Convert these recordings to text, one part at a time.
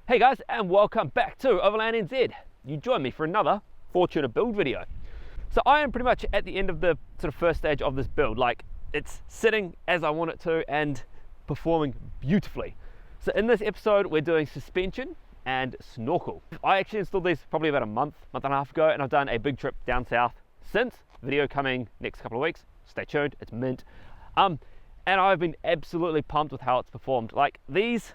Hey guys, and welcome back to Overland NZ. You join me for another Fortuner build video. So I am pretty much at the end of the sort of first stage of this build. Like, it's sitting as I want it to and performing beautifully. So in this episode, we're doing suspension and snorkel. I actually installed these probably about a month and a half ago, and I've done a big trip down south since. Video coming next couple of weeks. Stay tuned, it's mint. And I've been absolutely pumped with how it's performed. Like, these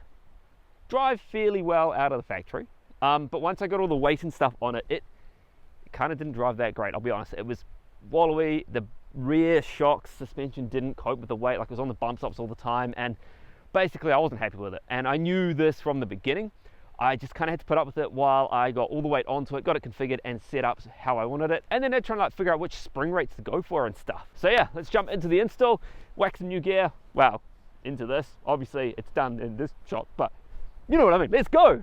drive fairly well out of the factory, but once I got all the weight and stuff on it, it kind of didn't drive that great, I'll be honest. It was wallowy, the rear shock suspension didn't cope with the weight, like it was on the bump stops all the time, and basically I wasn't happy with it. And I knew this from the beginning. I just kind of had to put up with it while I got all the weight onto it, got it configured and set up how I wanted it, and then I trying to figure out which spring rates to go for and stuff. So yeah, let's jump into the install, whack some new gear, well, into this. Obviously it's done in this shot, but you know what I mean, let's go!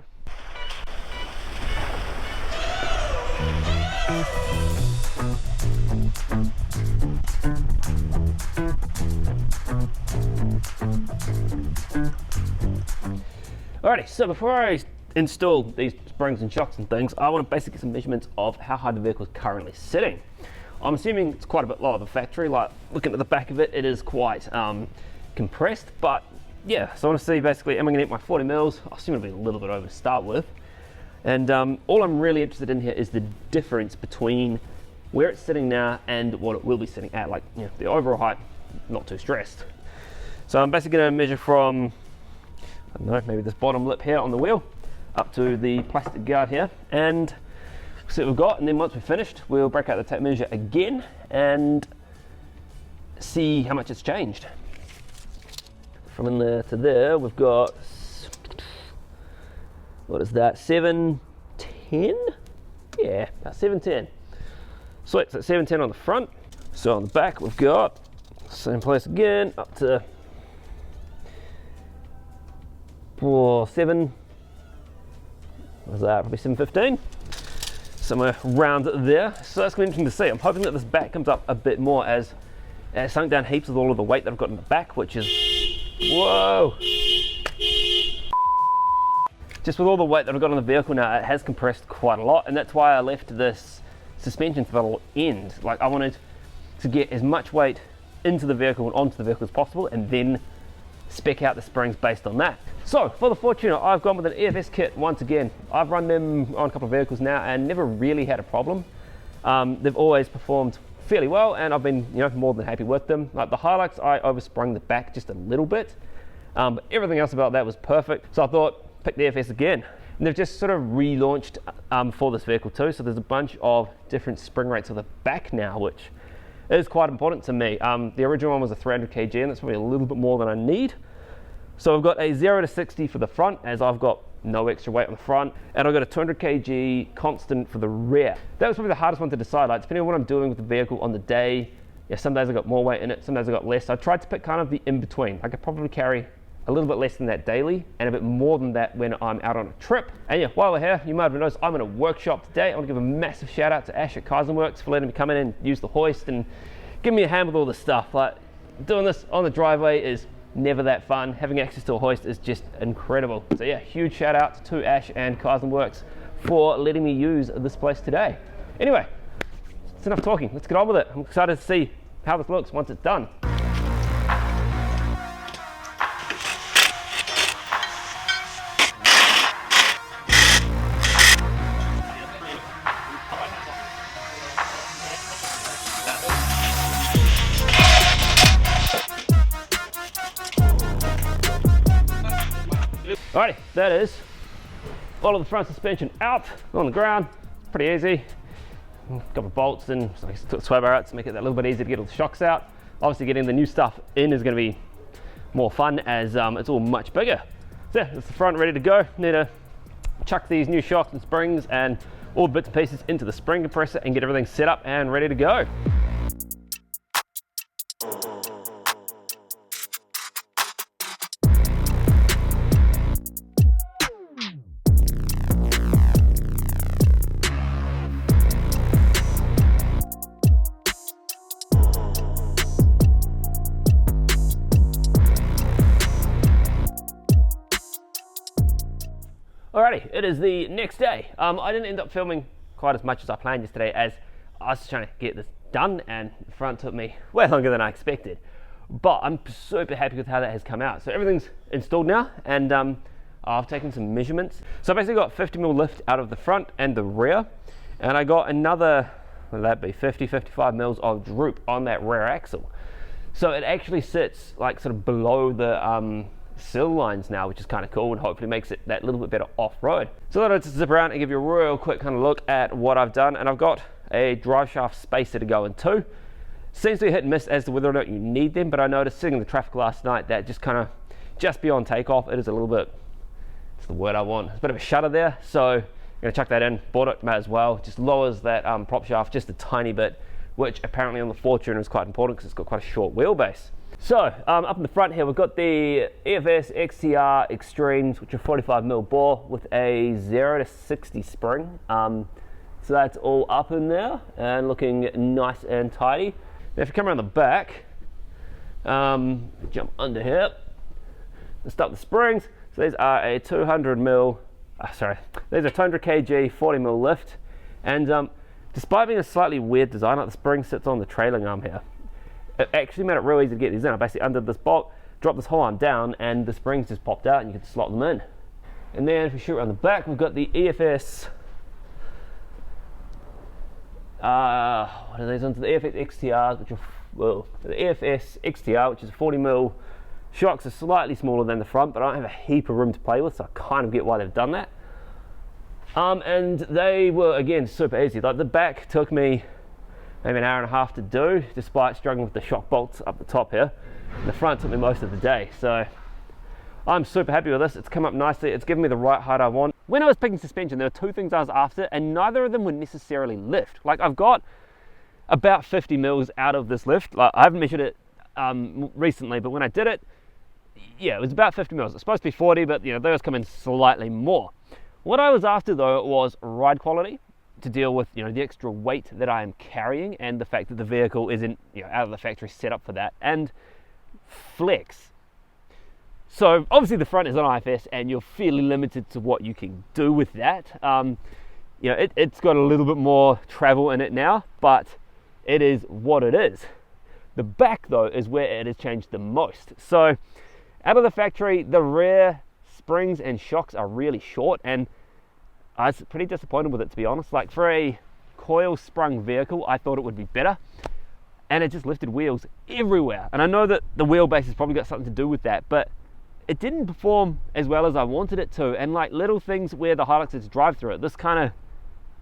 Alrighty, so before I install these springs and shocks and things, I want to basically get some measurements of how high the vehicle is currently sitting. I'm assuming it's quite a bit lower than the factory. Like, looking at the back of it, it is quite compressed, but yeah, so I want to see basically, am I going to get my 40 mils? I assume it'll be a little bit over to start with. And all I'm really interested in here is the difference between where it's sitting now and what it will be sitting at. Like, you know, the overall height, not too stressed. So I'm basically going to measure from, I don't know, maybe this bottom lip here on the wheel up to the plastic guard here, and see what we've got. And then once we're finished, we'll break out the tape measure again and see how much it's changed. From in there to there, we've got, what is that, 710? Yeah, about 710. Sweet, so 710 on the front. So on the back, we've got, same place again, up to 7, what is that, probably 715? Somewhere around there. So that's going to be interesting to see. I'm hoping that this back comes up a bit more as it's sunk down heaps with all of the weight that I've got in the back, which is, whoa! Just with all the weight that I've got on the vehicle now, it has compressed quite a lot, and that's why I left this suspension throttle end. Like, I wanted to get as much weight into the vehicle and onto the vehicle as possible, and then spec out the springs based on that. So for the Fortuner, I've gone with an EFS kit once again. I've run them on a couple of vehicles now and never really had a problem. They've always performed fairly well, and I've been, you know, more than happy with them. Like the highlights, I oversprung the back just a little bit, but everything else about that was perfect. So I thought, pick the EFS again. And they've just sort of relaunched for this vehicle too. So there's a bunch of different spring rates of the back now, which is quite important to me. The original one was a 300 kg, and that's probably a little bit more than I need. So I've got a 0 to 60 for the front, as I've got no extra weight on the front, and I've got a 200 kg constant for the rear. That was probably the hardest one to decide. Like, depending on what I'm doing with the vehicle on the day, yeah, some days I got more weight in it, some days I got less. So I tried to pick kind of the in between. I could probably carry a little bit less than that daily and a bit more than that when I'm out on a trip. And yeah, while we're here, you might have noticed I'm in a workshop today. I want to give a massive shout out to Ash at Works for letting me come in and use the hoist and give me a hand with all this stuff. Like, doing this on the driveway is never that fun. Having access to a hoist is just incredible. So yeah, huge shout out to Ash and Works for letting me use this place today. Anyway, it's enough talking. Let's get on with it. I'm excited to see how this looks once it's done. Alrighty, that is all of the front suspension out on the ground. Pretty easy. A couple of bolts and so I took the sway bar out to make it a little bit easier to get all the shocks out. Obviously, getting the new stuff in is going to be more fun as it's all much bigger. So yeah, that's the front ready to go. Need to chuck these new shocks and springs and all the bits and pieces into the spring compressor and get everything set up and ready to go. Alrighty, Alrighty, it is the next day. I didn't end up filming quite as much as I planned yesterday, as I was trying to get this done, and the front took me way longer than I expected. But I'm super happy with how that has come out. So everything's installed now, and I've taken some measurements. So I basically got 50mm lift out of the front and the rear, and I got another, what would that be, 50-55mm of droop on that rear axle. So it actually sits like sort of below the sill lines now, which is kind of cool, and hopefully makes it that little bit better off-road. So I thought I'd just zip around and give you a real quick kind of look at what I've done, and I've got a drive shaft spacer to go in too. Seems to be hit and miss as to whether or not you need them, but I noticed sitting in the traffic last night that just beyond takeoff, it is a little bit, it's the word I want, it's a bit of a shudder there, so I'm going to chuck that in. Bought it, might as well. Just lowers that prop shaft just a tiny bit, which apparently on the Fortuner is quite important because it's got quite a short wheelbase. So up in the front here, we've got the EFS XTR Extremes, which are 45mm bore with a 0 to 60 spring. So that's all up in there and looking nice and tidy. Now if you come around the back, jump under here, and start the springs. So these are a 200mm, these are 200 kg 40mm lift, and despite being a slightly weird design, like the spring sits on the trailing arm here, it actually made it real easy to get these in. I basically undid this bolt, dropped this whole arm down, and the springs just popped out and you could slot them in. And then if we shoot around the back, we've got the EFS, what are these ones? The EFS XTRs, which are, well, the EFS XTR, which is 40mm. Shocks are slightly smaller than the front, but I don't have a heap of room to play with, so I kind of get why they've done that. And they were, again, super easy. Like the back took me maybe an hour and a half to do, despite struggling with the shock bolts up the top here. The front took me most of the day, so I'm super happy with this. It's come up nicely. It's given me the right height I want. When I was picking suspension, there were two things I was after, and neither of them would necessarily lift. Like I've got about 50mm out of this lift. Like I haven't measured it recently, but when I did it, yeah, it was about 50mm. It's supposed to be 40, but you know, those come in slightly more. What I was after though was ride quality, to deal with, you know, the extra weight that I am carrying and the fact that the vehicle isn't, you know, out of the factory set up for that, and flex. So obviously the front is an IFS and you're fairly limited to what you can do with that. You know, it's got a little bit more travel in it now, but it is what it is. The back though is where it has changed the most. So out of the factory, the rear springs and shocks are really short, and I was pretty disappointed with it, to be honest. Like for a coil sprung vehicle, I thought it would be better, and it just lifted wheels everywhere. And I know that the wheelbase has probably got something to do with that, but it didn't perform as well as I wanted it to. And like little things where the Hiluxes drive through it, this kind of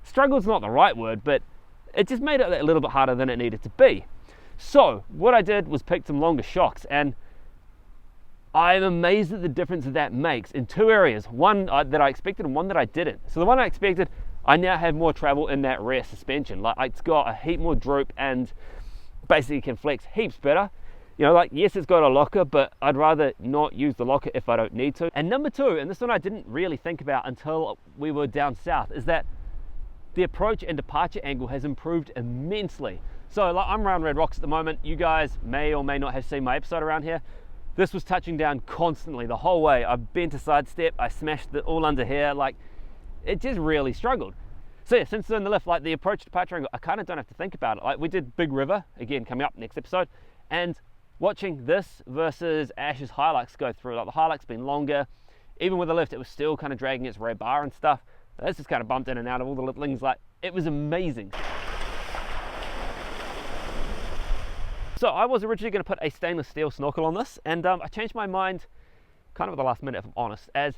struggle's not the right word, but it just made it a little bit harder than it needed to be. So what I did was pick some longer shocks, and I'm amazed at the difference that makes in two areas, one that I expected and one that I didn't. So the one I expected, I now have more travel in that rear suspension. Like it's got a heap more droop and basically can flex heaps better. You know, like yes, it's got a locker, but I'd rather not use the locker if I don't need to. And number two, and this one I didn't really think about until we were down south, is that the approach and departure angle has improved immensely. So like I'm around Red Rocks at the moment. You guys may or may not have seen my episode around here. This was touching down constantly the whole way. I bent a side step, I smashed it all under here, like it just really struggled. So yeah, since doing the lift, like the approach departure angle, I kind of don't have to think about it. Like we did Big River, again coming up next episode, and watching this versus Ash's Hilux go through, like the Hilux been longer, even with the lift it was still kind of dragging its rear bar and stuff. This just kind of bumped in and out of all the little things, like it was amazing. So I was originally going to put a stainless steel snorkel on this, and I changed my mind kind of at the last minute, if I'm honest, as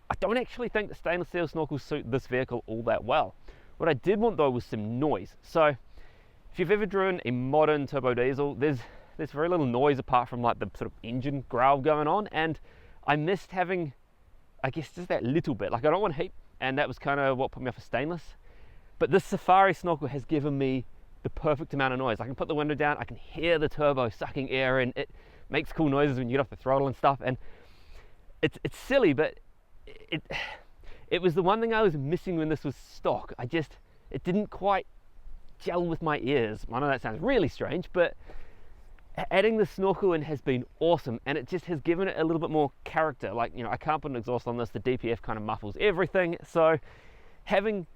I don't actually think the stainless steel snorkels suit this vehicle all that well. What I did want though was some noise. So if you've ever driven a modern turbo diesel, there's very little noise apart from like the sort of engine growl going on, and I missed having, I guess, just that little bit. Like I don't want heat, and that was kind of what put me off of stainless. But this Safari Snorkel has given me the perfect amount of noise. I can put the window down, I can hear the turbo sucking air, and it makes cool noises when you get off the throttle and stuff. And it's silly, but it was the one thing I was missing when this was stock. It didn't quite gel with my ears. I know that sounds really strange, but adding the snorkel in has been awesome, and it just has given it a little bit more character. Like, you know, I can't put an exhaust on this, the DPF kind of muffles everything, so having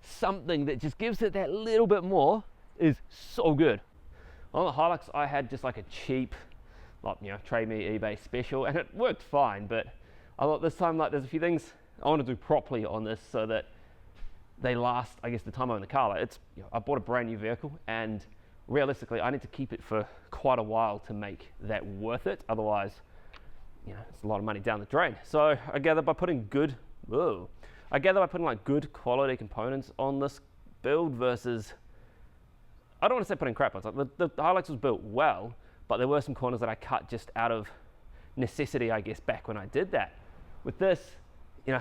something that just gives it that little bit more is so good. On the Hilux, I had just like a cheap, like, you know, Trade Me eBay special, and it worked fine, but I thought this time, like, there's a few things I want to do properly on this so that they last, I guess, the time I'm in the car. Like, it's, you know, I bought a brand new vehicle, and realistically, I need to keep it for quite a while to make that worth it. Otherwise, you know, it's a lot of money down the drain. So I gather by putting like good quality components on this build versus, I don't want to say putting crap on. It's like the Hilux was built well, but there were some corners that I cut just out of necessity, I guess, back when I did that. With this, you know,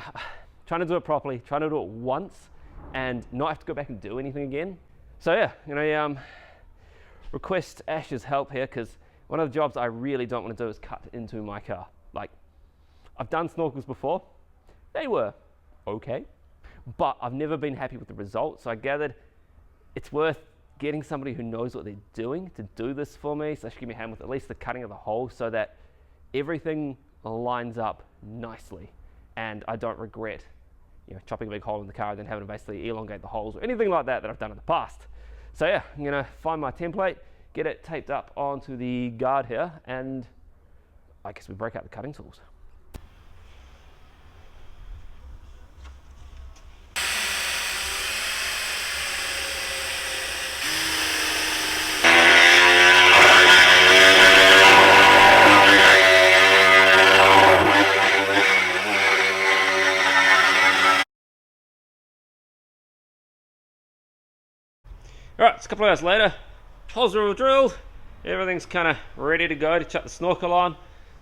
trying to do it properly, trying to do it once, and not have to go back and do anything again. So yeah, you know, request Ash's help here, because one of the jobs I really don't want to do is cut into my car. Like, I've done snorkels before, they were okay, but I've never been happy with the results. So I gathered it's worth getting somebody who knows what they're doing to do this for me, so they should give me a hand with at least the cutting of the hole so that everything lines up nicely and I don't regret, you know, chopping a big hole in the car and then having to basically elongate the holes or anything like that I've done in the past. So yeah, I'm gonna find my template, get it taped up onto the guard here, and I guess we break out the cutting tools. Alright, it's a couple of hours later, holes are all drilled, everything's kind of ready to go to chuck the snorkel on. I'm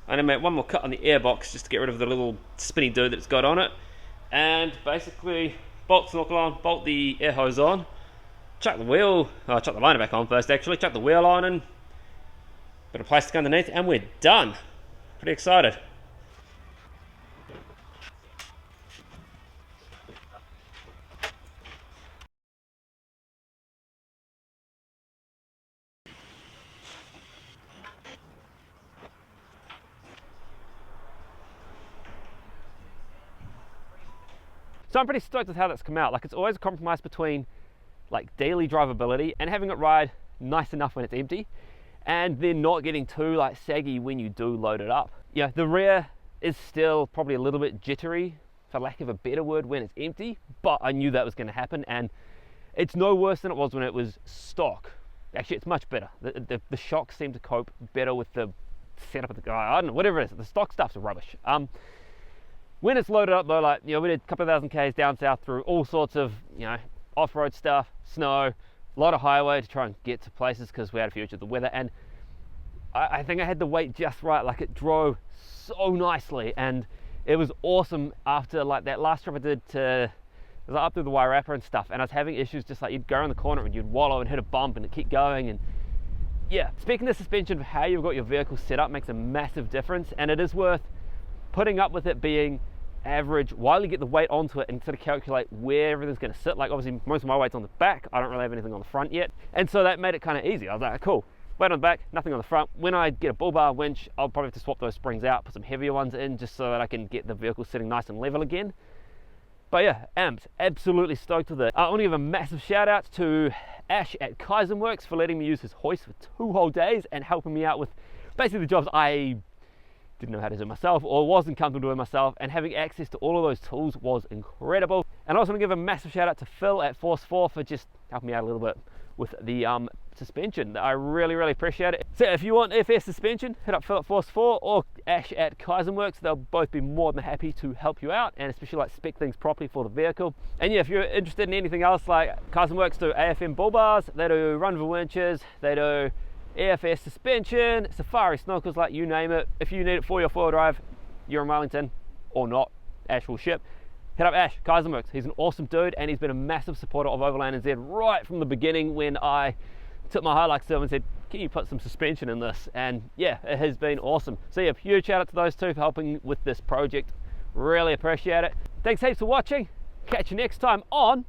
going to make one more cut on the airbox just to get rid of the little spinny dude that it's got on it. And basically, bolt the snorkel on, bolt the air hose on, chuck the liner back on first actually, chuck the wheel on and bit of plastic underneath, and we're done. Pretty excited. So I'm pretty stoked with how that's come out. Like, it's always a compromise between like daily drivability and having it ride nice enough when it's empty, and then not getting too like saggy when you do load it up. Yeah, the rear is still probably a little bit jittery, for lack of a better word, when it's empty, but I knew that was going to happen, and it's no worse than it was when it was stock. Actually, it's much better. The shocks seem to cope better with the setup of the guy. I don't know, whatever it is. The stock stuff's rubbish. When it's loaded up though, like, you know, we did a couple of thousand Ks down south through all sorts of, you know, off-road stuff, snow, a lot of highway to try and get to places because we had a few of the weather, and I think I had the weight just right. Like, it drove so nicely, and it was awesome after like that last trip I did to, it was up through the Wairarapa and stuff, and I was having issues just like you'd go around the corner and you'd wallow and hit a bump and it'd keep going. And yeah, speaking of suspension, how you've got your vehicle set up makes a massive difference, and it is worth putting up with it being average while you get the weight onto it and sort of calculate where everything's going to sit. Like, obviously most of my weight's on the back, I don't really have anything on the front yet, and so that made it kind of easy. I was like, cool, weight on the back, nothing on the front. When I get a bull bar winch, I'll probably have to swap those springs out, put some heavier ones in just so that I can get the vehicle sitting nice and level again. But yeah, absolutely stoked with it. I want to give a massive shout out to Ash at Kaizenworks for letting me use his hoist for 2 whole days and helping me out with basically the jobs I didn't know how to do myself or wasn't comfortable doing myself, and having access to all of those tools was incredible. And I also want to give a massive shout out to Phil at Force 4 for just helping me out a little bit with the suspension. I really appreciate it. So if you want EFS suspension, hit up Phil at Force 4 or Ash at Kaizenworks. They'll both be more than happy to help you out, and especially like spec things properly for the vehicle. And yeah, if you're interested in anything else, like Kaizenworks do AFM bull bars, they do run winches, they do EFS suspension, Safari Snorkels, like you name it. If you need it for your 4-wheel drive, you're in Wellington or not, Ash will ship. Hit up Ash, Kaizenworks. He's an awesome dude, and he's been a massive supporter of Overland NZ right from the beginning when I took my Hilux to him and said, can you put some suspension in this? And yeah, it has been awesome. So yeah, huge shout out to those two for helping with this project. Really appreciate it. Thanks heaps for watching. Catch you next time on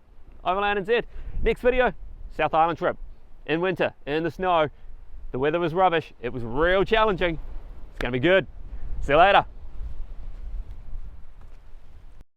Overland NZ. Next video, South Island trip. In winter, in the snow. The weather was rubbish. It was real challenging. It's going to be good. See you later.